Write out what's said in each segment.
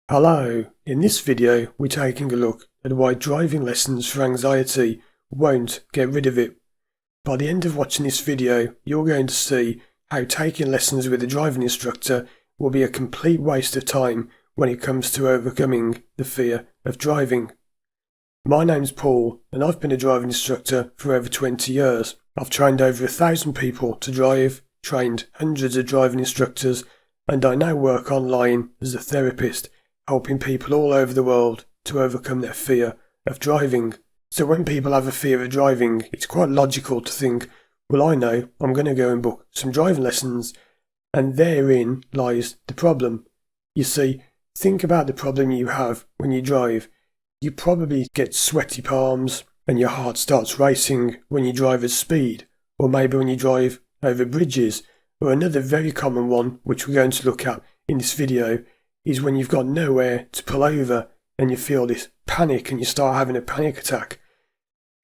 Hello, in this video we're taking a look at why driving lessons for anxiety won't get rid of it. By the end of watching this video you're going to see how taking lessons with a driving instructor will be a complete waste of time when it comes to overcoming the fear of driving. My name's Paul and I've been a driving instructor for over 20 years. I've trained over 1,000 people to drive, trained hundreds of driving instructors, and I now work online as a therapist, helping people all over the world to overcome their fear of driving. So when people have a fear of driving, it's quite logical to think, well, I know, I'm going to go and book some driving lessons, and therein lies the problem. You see, think about the problem you have when you drive. You probably get sweaty palms and your heart starts racing when you drive at speed, or maybe when you drive over bridges, or another very common one which we're going to look at in this video is when you've got nowhere to pull over and you feel this panic and you start having a panic attack.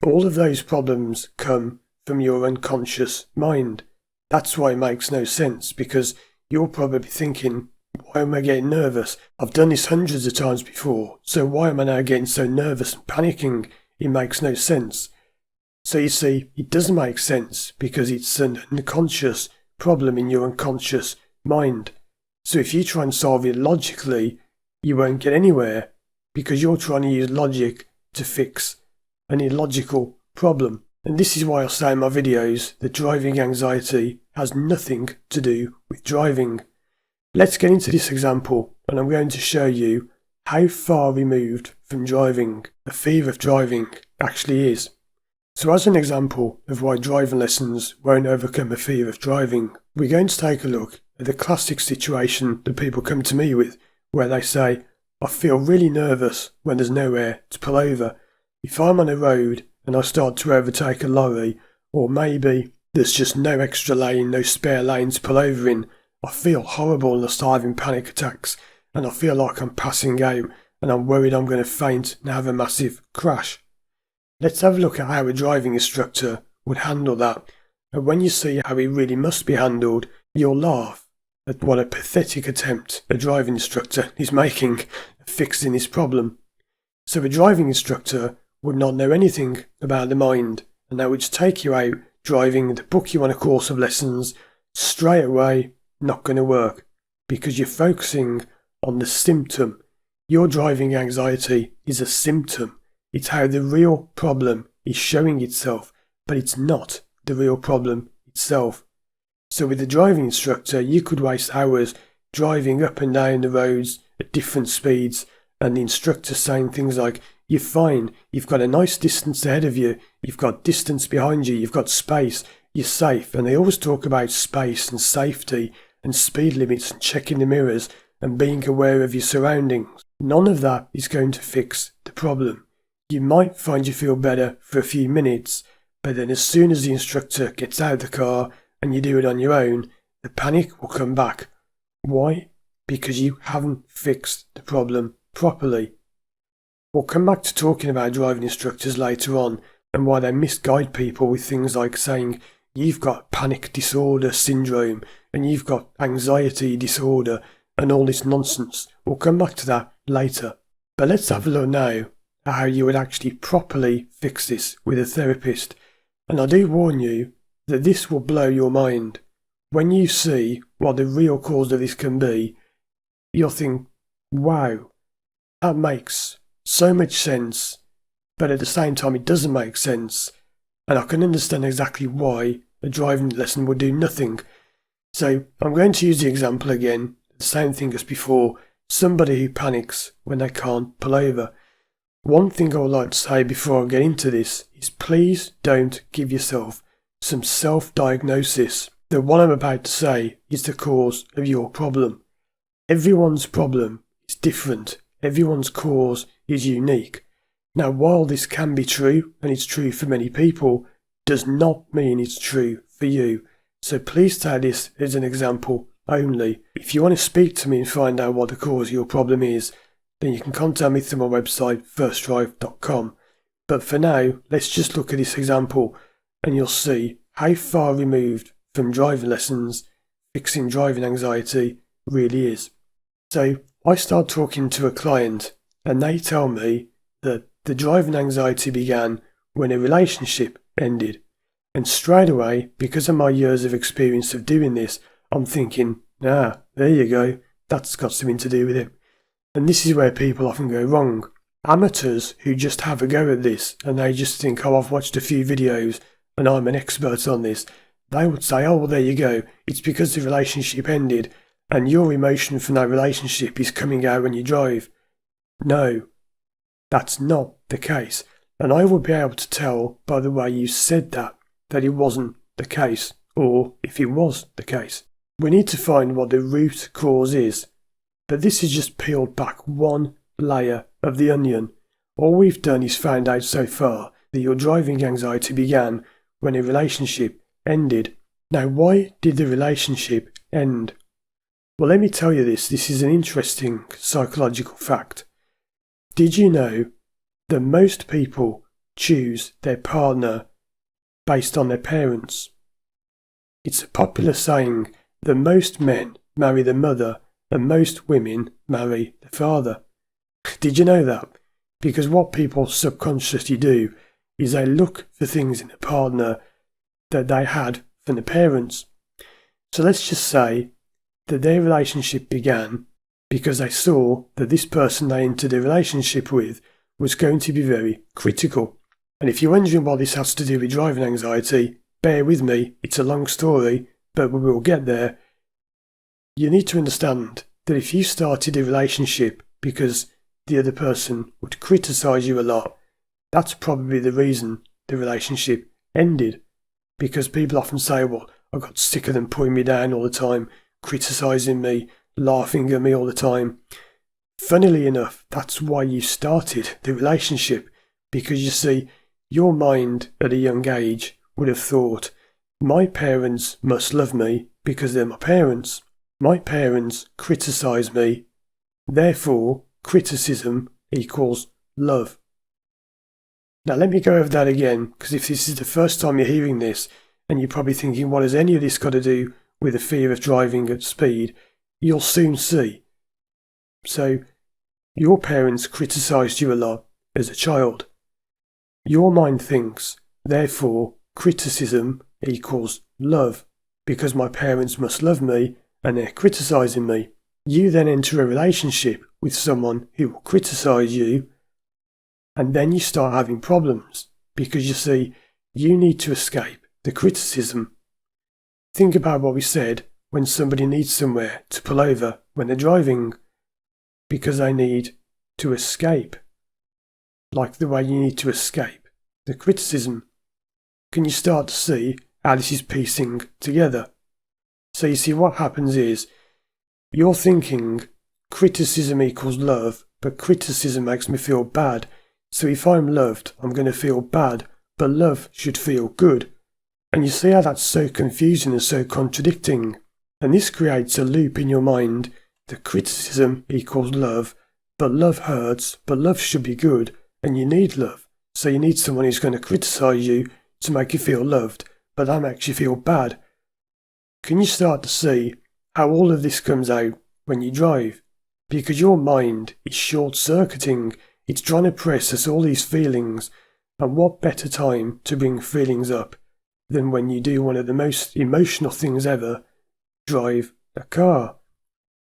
All of those problems come from your unconscious mind. That's why it makes no sense, because you're probably thinking, why am I getting nervous? I've done this hundreds of times before, so why am I now getting so nervous and panicking? It makes no sense. So you see, it doesn't make sense because it's an unconscious problem in your unconscious mind. So if you try and solve it logically, you won't get anywhere because you're trying to use logic to fix an illogical problem. And this is why I say in my videos that driving anxiety has nothing to do with driving. Let's get into this example and I'm going to show you how far removed from driving the fear of driving actually is. So as an example of why driving lessons won't overcome a fear of driving, we're going to take a look at the classic situation that people come to me with, where they say, I feel really nervous when there's nowhere to pull over. If I'm on a road and I start to overtake a lorry, or maybe there's just no extra lane, no spare lane to pull over in, I feel horrible and I start having panic attacks, and I feel like I'm passing out, and I'm worried I'm going to faint and have a massive crash. Let's have a look at how a driving instructor would handle that, and when you see how it really must be handled, you'll laugh at what a pathetic attempt a driving instructor is making at fixing this problem. So a driving instructor would not know anything about the mind, and they would just take you out driving and book you on a course of lessons straight away. Not going to work because you're focusing on the symptom. Your driving anxiety is a symptom. It's how the real problem is showing itself, but it's not the real problem itself. So with a driving instructor, you could waste hours driving up and down the roads at different speeds, and the instructor saying things like, you're fine, you've got a nice distance ahead of you, you've got distance behind you, you've got space, you're safe. And they always talk about space and safety and speed limits and checking the mirrors and being aware of your surroundings. None of that is going to fix the problem. You might find you feel better for a few minutes, but then as soon as the instructor gets out of the car and you do it on your own, the panic will come back. Why? Because you haven't fixed the problem properly. We'll come back to talking about driving instructors later on and why they misguide people with things like saying you've got panic disorder syndrome and you've got anxiety disorder and all this nonsense. We'll come back to that later. But let's have a look now at how you would actually properly fix this with a therapist. And I do warn you that this will blow your mind. When you see what the real cause of this can be, you'll think, wow, that makes so much sense, but at the same time it doesn't make sense, and I can understand exactly why a driving lesson would do nothing. So I'm going to use the example again, the same thing as before, somebody who panics when they can't pull over. One thing I would like to say before I get into this is please don't give yourself some self-diagnosis that what I'm about to say is the cause of your problem. Everyone's problem is different. Everyone's cause is unique. Now, while this can be true, and it's true for many people, does not mean it's true for you. So please take this as an example only. If you want to speak to me and find out what the cause of your problem is, then you can contact me through my website, firstdrive.com. But for now, let's just look at this example, and you'll see how far removed from driving lessons fixing driving anxiety really is. So I start talking to a client and they tell me that the driving anxiety began when a relationship ended. And straight away, because of my years of experience of doing this, I'm thinking, there you go, that's got something to do with it. And this is where people often go wrong. Amateurs who just have a go at this and they just think, I've watched a few videos and I'm an expert on this, they would say, well, there you go, it's because the relationship ended and your emotion from that relationship is coming out when you drive. No, that's not the case. And I would be able to tell by the way you said that it wasn't the case, or if it was the case. We need to find what the root cause is. But this is just peeled back one layer of the onion. All we've done is found out so far that your driving anxiety began when a relationship ended. Now, why did the relationship end? Well, let me tell you this. This is an interesting psychological fact. Did you know that most people choose their partner based on their parents? It's a popular saying that most men marry the mother and most women marry the father. Did you know that? Because what people subconsciously do is they look for things in a partner that they had from the parents. So let's just say that their relationship began because they saw that this person they entered a relationship with was going to be very critical. And if you're wondering what this has to do with driving anxiety, bear with me, it's a long story, but we will get there. You need to understand that if you started a relationship because the other person would criticise you a lot, that's probably the reason the relationship ended. Because people often say, well, I got sick of them putting me down all the time, criticising me, laughing at me all the time. Funnily enough, that's why you started the relationship. Because you see, your mind at a young age would have thought, my parents must love me because they're my parents. My parents criticise me, therefore criticism equals love. Now let me go over that again, because if this is the first time you're hearing this, and you're probably thinking, what has any of this got to do with the fear of driving at speed, you'll soon see. So, your parents criticised you a lot as a child. Your mind thinks, therefore, criticism equals love, because my parents must love me and they're criticising me. You then enter a relationship with someone who will criticise you, and then you start having problems, because you see, you need to escape the criticism. Think about what we said when somebody needs somewhere to pull over when they're driving, because they need to escape, like the way you need to escape the criticism. Can you start to see how this is piecing together? So you see, what happens is, you're thinking criticism equals love, but criticism makes me feel bad. So if I'm loved, I'm going to feel bad, but love should feel good. And you see how that's so confusing and so contradicting. And this creates a loop in your mind that criticism equals love, but love hurts, but love should be good, and you need love. So you need someone who's going to criticise you to make you feel loved, but that makes you feel bad. Can you start to see how all of this comes out when you drive? Because your mind is short-circuiting. It's trying to process all these feelings, and what better time to bring feelings up than when you do one of the most emotional things ever, drive a car.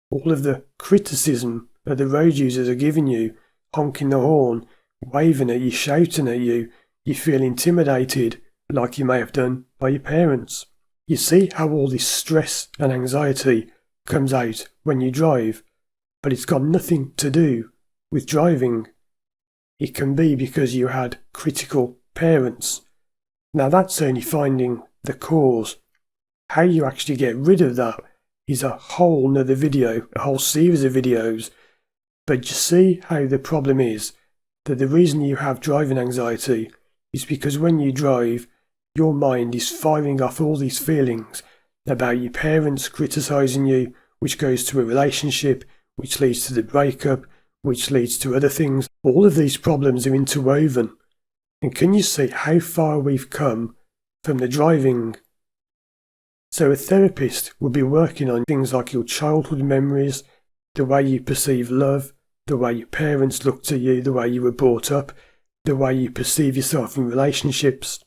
All of the criticism that the road users are giving you, honking the horn, waving at you, shouting at you, you feel intimidated, like you may have done by your parents. You see how all this stress and anxiety comes out when you drive, but it's got nothing to do with driving. It can be because you had critical parents. Now that's only finding the cause. How you actually get rid of that is a whole nother video, a whole series of videos. But you see how the problem is that the reason you have driving anxiety is because when you drive, your mind is firing off all these feelings about your parents criticising you, which goes to a relationship, which leads to the breakup, which leads to other things. All of these problems are interwoven. And can you see how far we've come from the driving? So a therapist will be working on things like your childhood memories, the way you perceive love, the way your parents looked at you, the way you were brought up, the way you perceive yourself in relationships.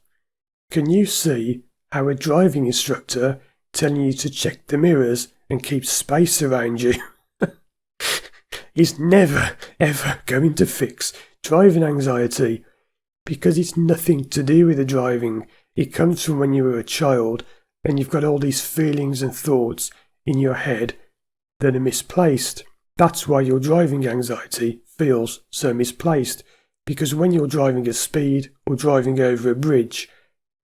Can you see how a driving instructor telling you to check the mirrors and keep space around you is never ever going to fix driving anxiety, because it's nothing to do with the driving. It comes from when you were a child and you've got all these feelings and thoughts in your head that are misplaced. That's why your driving anxiety feels so misplaced, because when you're driving at speed or driving over a bridge,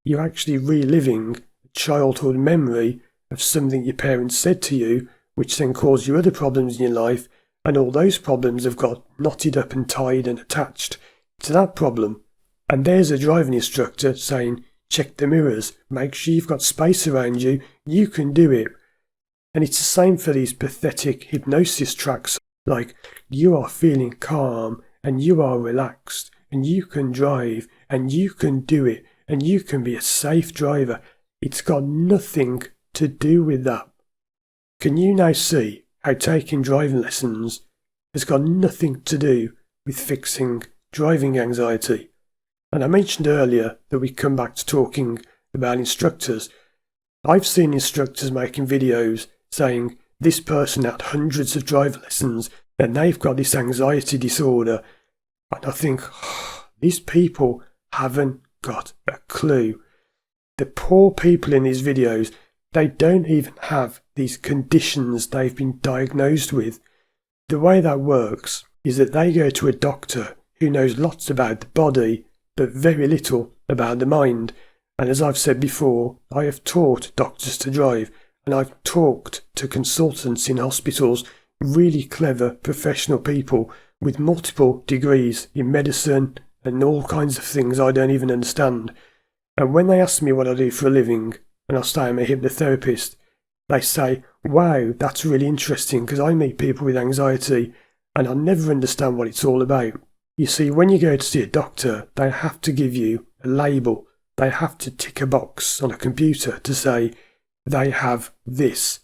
you're actually reliving a childhood memory of something your parents said to you, which then caused you other problems in your life, and all those problems have got knotted up and tied and attached to that problem. And there's a driving instructor saying, check the mirrors, make sure you've got space around you, you can do it. And it's the same for these pathetic hypnosis tracks, like, you are feeling calm, and you are relaxed, and you can drive, and you can do it, and you can be a safe driver. It's got nothing to do with that. Can you now see how taking driving lessons has got nothing to do with fixing driving anxiety? And I mentioned earlier that we come back to talking about instructors. I've seen instructors making videos saying this person had hundreds of driving lessons and they've got this anxiety disorder. And I think, these people haven't got a clue. The poor people in these videos, they don't even have these conditions they've been diagnosed with. The way that works is that they go to a doctor who knows lots about the body, but very little about the mind. And as I've said before, I have taught doctors to drive, and I've talked to consultants in hospitals, really clever professional people with multiple degrees in medicine and all kinds of things I don't even understand. And when they ask me what I do for a living, and I say I'm a hypnotherapist, they say, wow, that's really interesting, because I meet people with anxiety and I never understand what it's all about. You see, when you go to see a doctor, they have to give you a label. They have to tick a box on a computer to say they have this.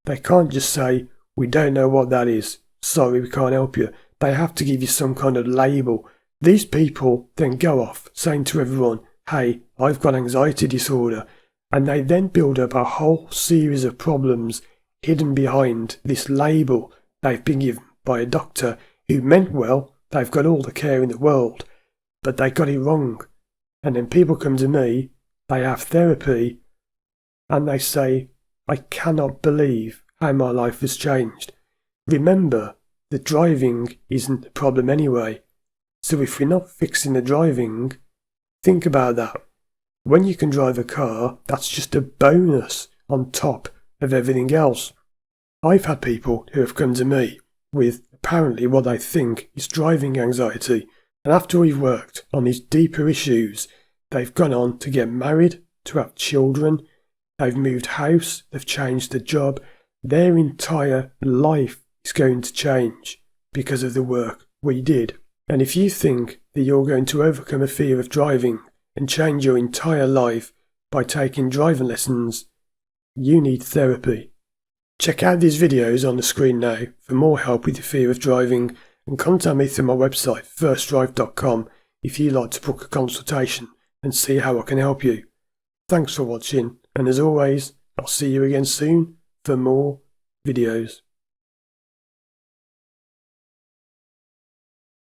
They can't just say, we don't know what that is, sorry, we can't help you. They have to give you some kind of label. These people then go off saying to everyone, hey, I've got anxiety disorder. And they then build up a whole series of problems hidden behind this label they've been given by a doctor who meant well. They've got all the care in the world, but they got it wrong. And then people come to me, they have therapy, and they say, I cannot believe how my life has changed. Remember, the driving isn't the problem anyway. So if we're not fixing the driving, think about that. When you can drive a car, that's just a bonus on top of everything else. I've had people who have come to me with apparently what they think is driving anxiety, and after we've worked on these deeper issues, they've gone on to get married, to have children, they've moved house, they've changed their job. Their entire life is going to change because of the work we did. And if you think that you're going to overcome a fear of driving and change your entire life by taking driving lessons, you need therapy. Check out these videos on the screen now for more help with your fear of driving, and contact me through my website firstdrive.com if you'd like to book a consultation and see how I can help you. Thanks for watching, and as always, I'll see you again soon for more videos.